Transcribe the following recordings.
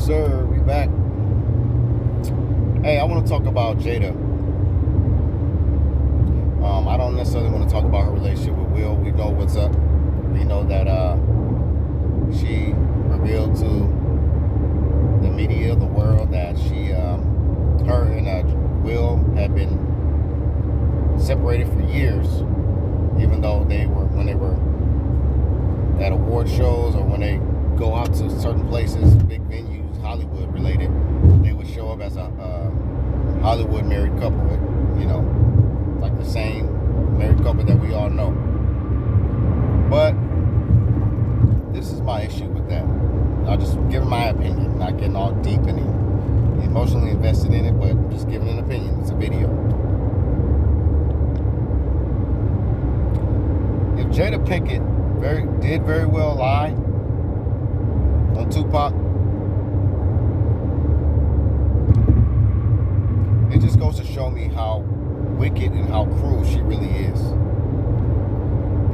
sir. We back. Hey, I want to talk about Jada. I don't necessarily want to talk about her relationship with Will. We know what's up. We know that she revealed to the media, the world, that her and Will had been separated for years, even though when they were at award shows or when they go out to certain places, big venues, Hollywood related, they would show up as a Hollywood married couple, like the same married couple that we all know. But this is my issue with that. I'll just give my opinion, not getting all deep and emotionally invested in it, but just giving an opinion. It's a video. If Jada Pinkett did very well lie on Tupac, it just goes to show me how wicked and how cruel she really is.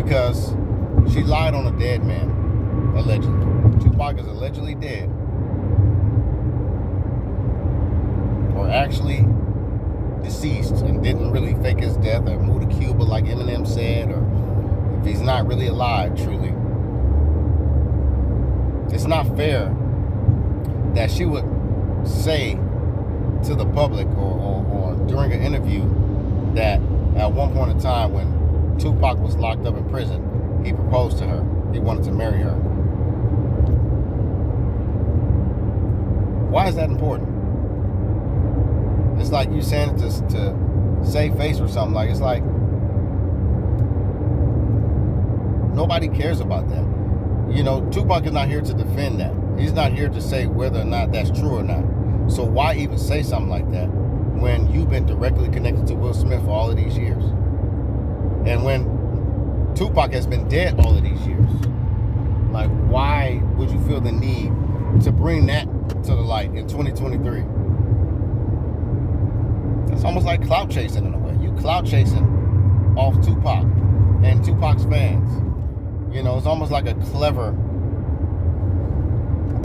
Because she lied on a dead man, allegedly. Tupac is allegedly dead. Or actually deceased and didn't really fake his death or move to Cuba like Eminem said, or if he's not really alive, truly. It's not fair that she would say to the public or during an interview that at one point in time when Tupac was locked up in prison, he proposed to her. He wanted to marry her. Why is that important? It's like you saying it to save face or something. Like, it's like nobody cares about that. Tupac is not here to defend that. He's not here to say whether or not that's true or not. So why even say something like that when you've been directly connected to Will Smith for all of these years? And when Tupac has been dead all of these years? Like, why would you feel the need to bring that to the light in 2023? It's almost like clout chasing in a way. You clout chasing off Tupac and Tupac's fans. It's almost like a clever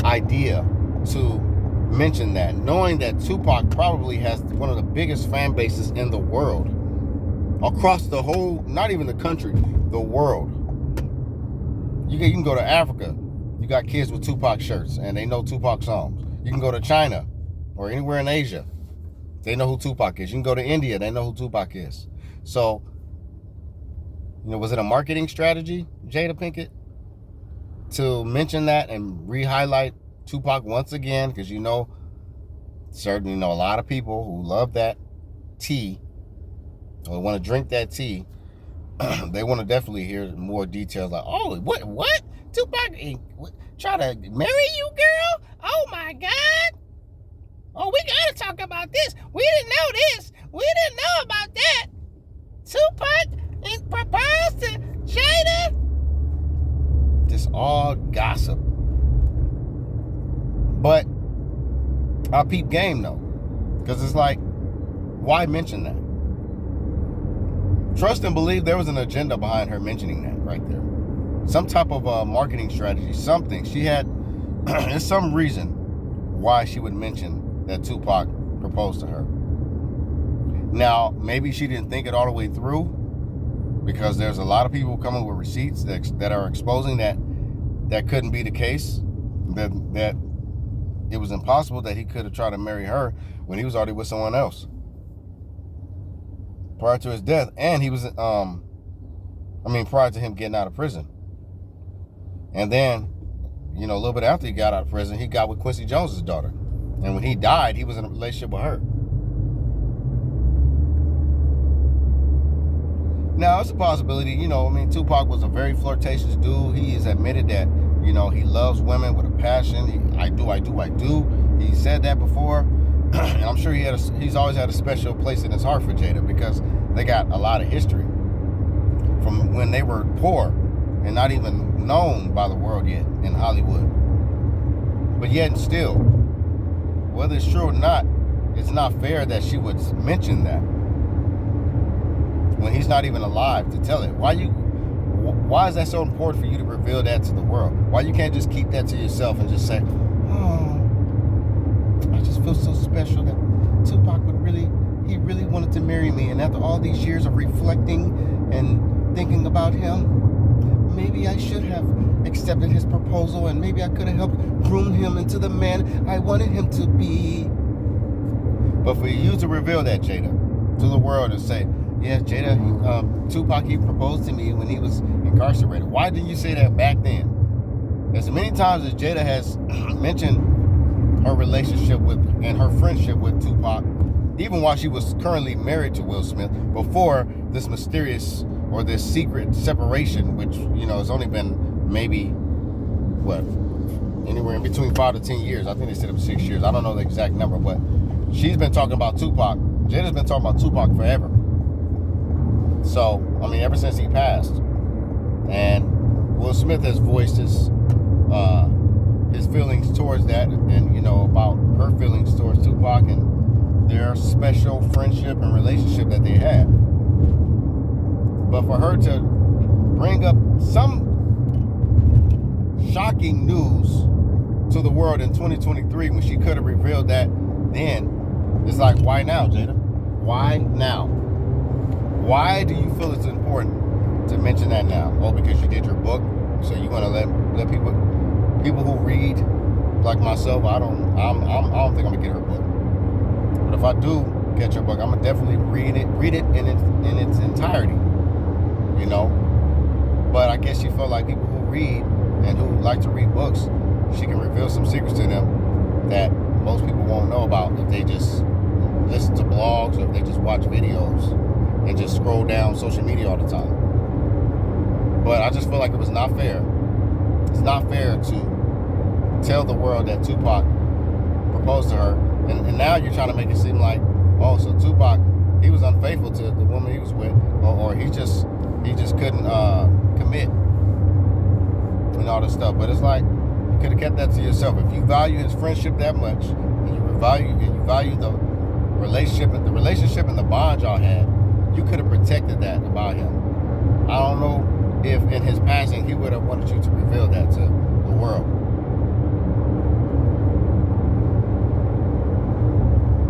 idea to mention that, knowing that Tupac probably has one of the biggest fan bases in the world, across the whole, not even the country, the world. You can go to Africa, you got kids with Tupac shirts and they know Tupac songs. You can go to China or anywhere in Asia, they know who Tupac is. You can go to India, they know who Tupac is. So, was it a marketing strategy, Jada Pinkett, to mention that and re-highlight Tupac once again? Because certainly a lot of people who love that tea or want to drink that tea, they want to definitely hear more details. Like, oh, what? Tupac try to marry you, girl? Oh my God! Oh, we gotta talk about this. We didn't know this. We didn't know about that. Tupac proposed to Jada. Just all gossip. But I peep game though, because it's like, why mention that? Trust and believe there was an agenda behind her mentioning that right there. Some type of marketing strategy, something. She had, there's some reason why she would mention that Tupac proposed to her. Now, maybe she didn't think it all the way through, because there's a lot of people coming with receipts that are exposing that couldn't be the case, that it was impossible that he could have tried to marry her when he was already with someone else prior to his death. And he was, prior to him getting out of prison. And then, a little bit after he got out of prison, he got with Quincy Jones's daughter. And when he died, he was in a relationship with her. Now, it's a possibility, Tupac was a very flirtatious dude. He has admitted that, he loves women with a passion. I do. He said that before. And I'm sure he's always had a special place in his heart for Jada, because they got a lot of history from when they were poor and not even known by the world yet in Hollywood. But yet and still, whether it's true or not, it's not fair that she would mention that when he's not even alive to tell it. Why is that so important for you to reveal that to the world? Why you can't just keep that to yourself and just say, oh, I just feel so special that Tupac he really wanted to marry me. And after all these years of reflecting and thinking about him, maybe I should have accepted his proposal, and maybe I could have helped groom him into the man I wanted him to be. But for you to reveal that, Jada, to the world and say, yeah, Jada, Tupac, he proposed to me when he was incarcerated. Why didn't you say that back then? As many times as Jada has mentioned her relationship with and her friendship with Tupac, even while she was currently married to Will Smith, before this mysterious or this secret separation, which, has only been maybe, anywhere in between 5 to 10 years. I think they said it was 6 years. I don't know the exact number, but she's been talking about Tupac. Jada's been talking about Tupac forever. So, ever since he passed. And Will Smith has voiced his feelings towards that, and about her feelings towards Tupac and their special friendship and relationship that they had. But for her to bring up some shocking news to the world in 2023 when she could have revealed that then, it's like, why now, Jada? Why now? Why do you feel it's important to mention that now? Oh, because you did your book, so you want to let people who read like myself. I don't think I'm gonna get her book. But if I do get your book, I'm gonna definitely read it in its entirety. But I guess she felt like people who read and who like to read books, she can reveal some secrets to them that most people won't know about if they just listen to blogs or if they just watch videos and just scroll down social media all the time. But I just feel like it was not fair. It's not fair to tell the world that Tupac proposed to her, and now you're trying to make it seem like, oh, so Tupac, he was unfaithful to the woman he was with, or he just couldn't commit and all this stuff. But it's like, you could have kept that to yourself. If you value his friendship that much, and you value the relationship and the bond y'all had, you could have protected that about him. I don't know if in his passing he would have wanted you to reveal that to the world.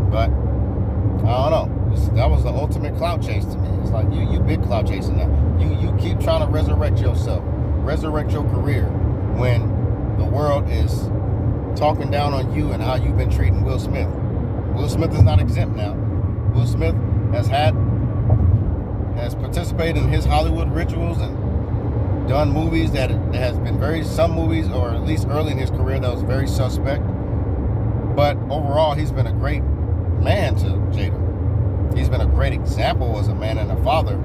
But I don't know. That was the ultimate clout chase to me. It's like you big clout chasing now. You keep trying to resurrect yourself, resurrect your career, when the world is talking down on you and how you've been treating Will Smith. Will Smith is not exempt now. Will Smith has participated in his Hollywood rituals and done movies that has been some movies, or at least early in his career, that was very suspect. But overall, he's been a great man to Jada. He's been a great example as a man and a father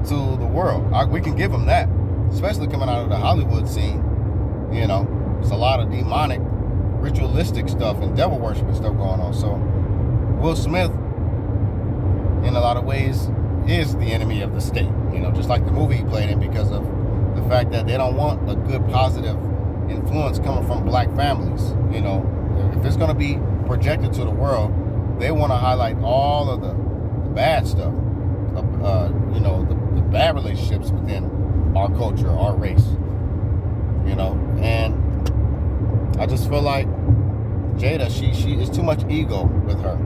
to the world. We can give him that, especially coming out of the Hollywood scene. There's a lot of demonic, ritualistic stuff and devil worshiping stuff going on. So Will Smith, in a lot of ways, is the enemy of the state. Just like the movie he played in, because of the fact that they don't want a good, positive influence coming from black families. If it's going to be projected to the world, they want to highlight all of the bad stuff, the bad relationships within our culture, our race, and I just feel like Jada, she is too much ego with her.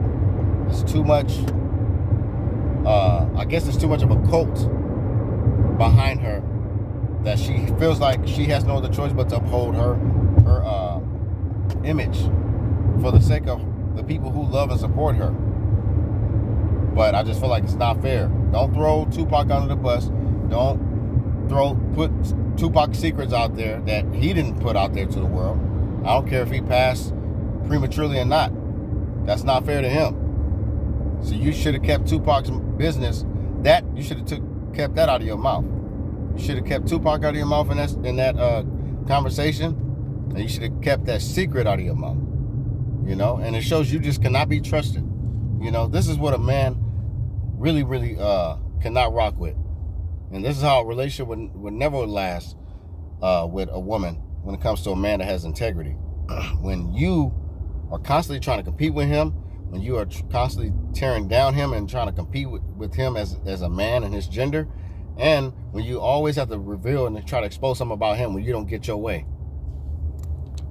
It's too much, I guess it's too much of a cult behind her, that she feels like she has no other choice but to uphold her image for the sake of the people who love and support her. But I just feel like it's not fair. Don't throw Tupac under the bus. Don't put Tupac's secrets out there that he didn't put out there to the world. I don't care if he passed prematurely or not. That's not fair to him. So you should have kept Tupac's business. You should have kept that out of your mouth. You should have kept Tupac out of your mouth in that conversation, and you should have kept that secret out of your mouth. And it shows you just cannot be trusted. This is what a man really, really cannot rock with. And this is how a relationship would never last with a woman when it comes to a man that has integrity. When you are constantly trying to compete with him, when you are constantly tearing down him and trying to compete with him as a man and his gender, and when you always have to reveal and try to expose something about him when you don't get your way.